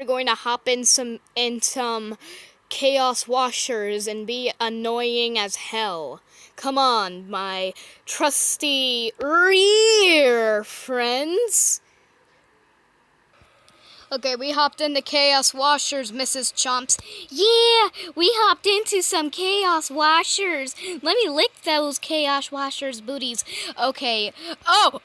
We're going to hop in some chaos washers and be annoying as hell. Come on, my trusty rear friends. Okay, we hopped into Chaos Washers, Mrs. Chomps. Yeah, we hopped into some Chaos Washers. Let me lick those Chaos Washers booties. Okay. Oh!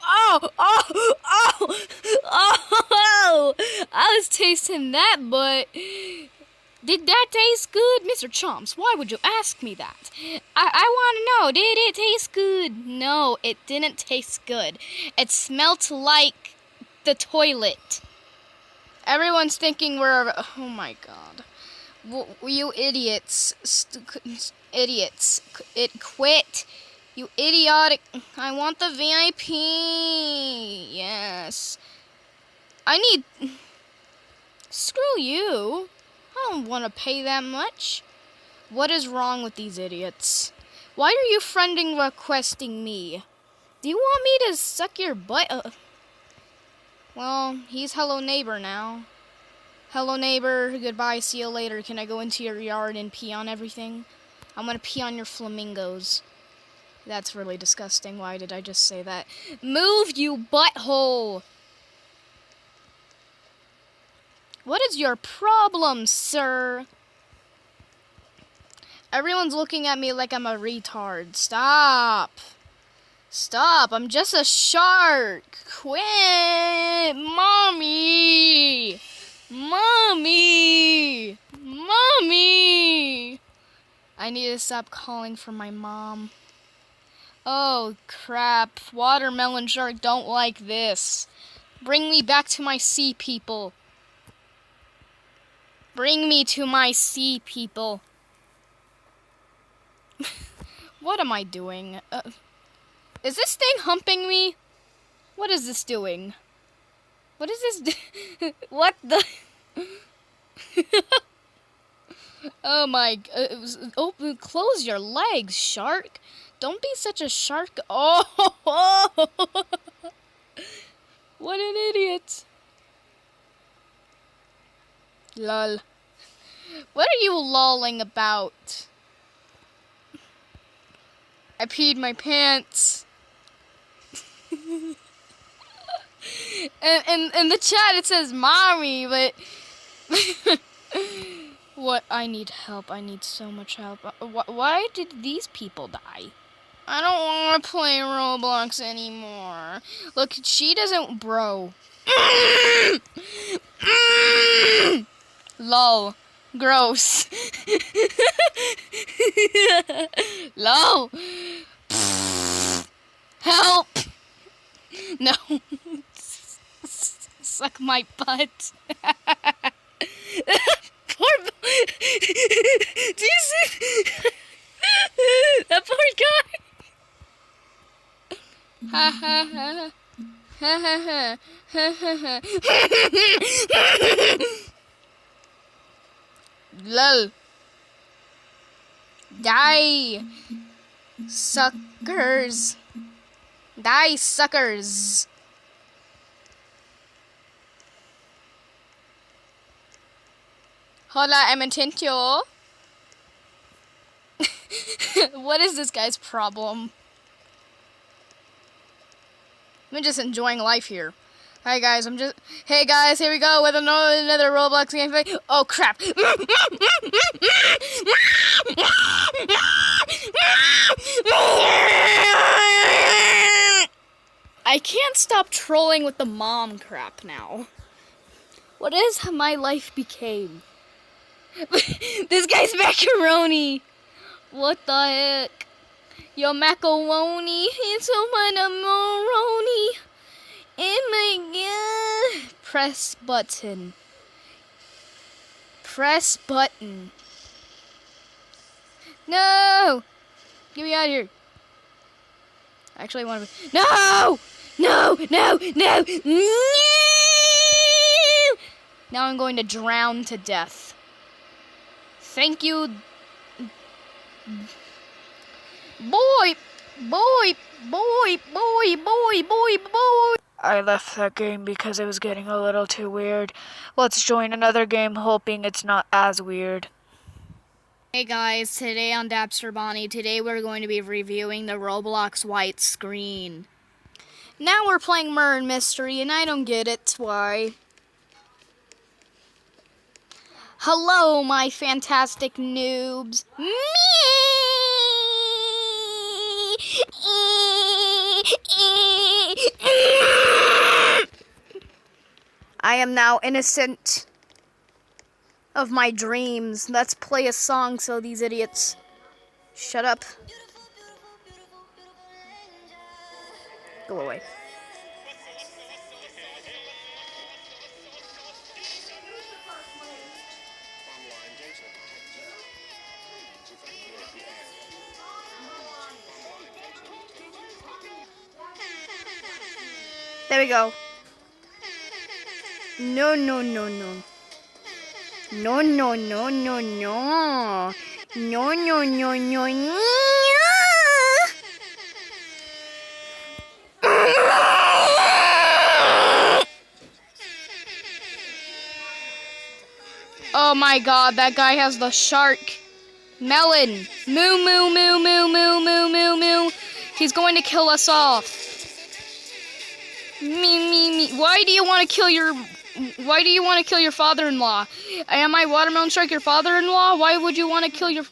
I was tasting that, but did that taste good? Mr. Chomps, why would you ask me that? I want to know, did it taste good? No, it didn't taste good. It smelled like the toilet. Everyone's thinking we're... Oh my god. You idiots. Idiots. Quit. You idiotic... I want the VIP. Yes. I need... Screw you. I don't want to pay that much. What is wrong with these idiots? Why are you friending requesting me? Do you want me to suck your butt? Well, he's Hello Neighbor now. Hello Neighbor, goodbye, see you later. Can I go into your yard and pee on everything? I'm gonna pee on your flamingos. That's really disgusting. Why did I just say that? Move, you butthole! What is your problem, sir? Everyone's looking at me like I'm a retard. Stop! Stop, I'm just a shark. Quit! Mommy! Mommy! Mommy! I need to stop calling for my mom. Oh, crap. Watermelon shark don't like this. Bring me back to my sea people. Bring me to my sea people. What am I doing? Is this thing humping me? What is this doing? What is this what the... Oh my... open, close your legs, shark. Don't be such a shark. Oh! What an idiot. Lol. What are you lolling about? I peed my pants. And in the chat it says mommy, but what? I need help. I need so much help. Why did these people die? I don't want to play Roblox anymore. Look, she doesn't, bro. Lol. Gross. Lol. Help. No. Suck my butt. Poor do you see that poor guy? Ha ha ha. Ha ha ha. Ha ha ha. Lol. Die. Suckers. Die, suckers. Hola, Ementintio. What is this guy's problem? I'm just enjoying life here. Hey guys, hey guys, here we go with another Roblox gameplay. Oh crap. I can't stop trolling with the mom crap now. What is my life became? This guy's macaroni. What the heck? Yo, macaroni. It's a macaroni. Oh my god. Press button. Press button. No! Get me out of here. Actually, I want to... No! No! No! No! No! Now I'm going to drown to death. Thank you. Boy! Boy! Boy! Boy! Boy! Boy! Boy! I left that game because it was getting a little too weird. Let's join another game, hoping it's not as weird. Hey guys, today on Dapster Bonnie, today we're going to be reviewing the Roblox White Screen. Now we're playing Murder Mystery, and I don't get it, why. Hello, my fantastic noobs. I am now innocent of my dreams. Let's play a song so these idiots shut up. Go away. There we go. No, no, no, no. No, no, no, no, no. No, no, no, no, no. Oh my god, that guy has the shark. Melon. Moo, moo, moo, moo, moo, moo, moo, moo. He's going to kill us off. Me. Why do you want to kill your father-in-law? Am I Watermelon Shark your father-in-law? Why would you want to kill your...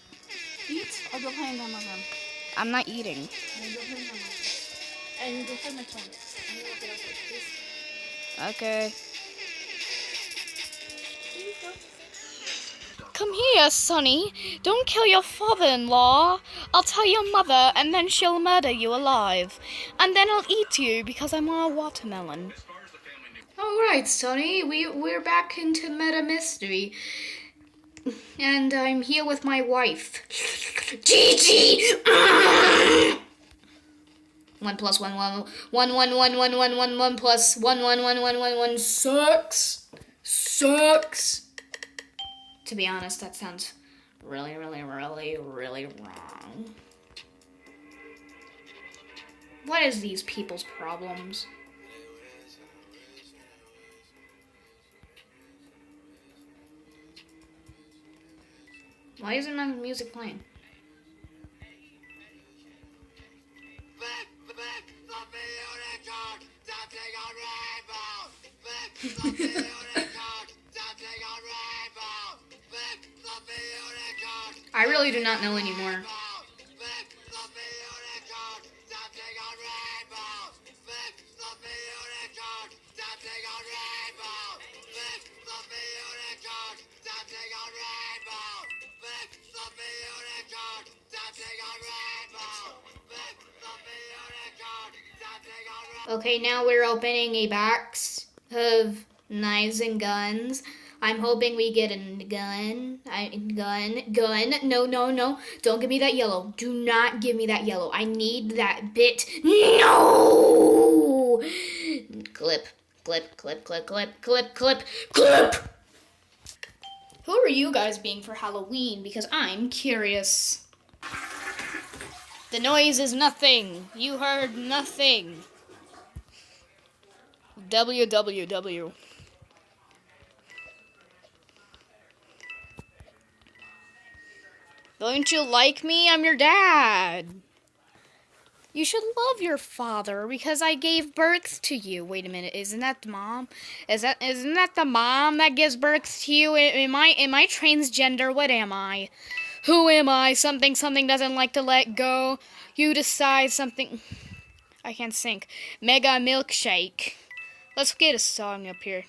Eat or go play in Grandma's room? I'm not eating. And go play in Grandma's room. And go feed my twins. I'm gonna get outside, please. Okay. Please go. Come here, Sonny. Don't kill your father-in-law. I'll tell your mother, and then she'll murder you alive. And then I'll eat you because I'm a watermelon. Alright, Sonny. We're back into Meta Mystery. And I'm here with my wife. Gigi! 1 plus 1, 1, 1, 1, 1, 1, 1, 1, 1 plus 1, 1, 1, 1, 1, 1 sucks. Sucks. To be honest, that sounds really, really, really, really wrong. What is these people's problems? Why isn't my music playing? I really do not know anymore. Okay, now we're opening a box of knives and guns. I'm hoping we get a gun. Gun. No. Don't give me that yellow. Do not give me that yellow. I need that bit. No! Clip. Who are you guys being for Halloween? Because I'm curious. The noise is nothing. You heard nothing. WWW. Don't you like me? I'm your dad. You should love your father because I gave birth to you. Wait a minute, isn't that the mom? Isn't that the mom that gives birth to you? Am I transgender? What am I? Who am I? Something doesn't like to let go. You decide something. I can't think. Mega milkshake. Let's get a song up here.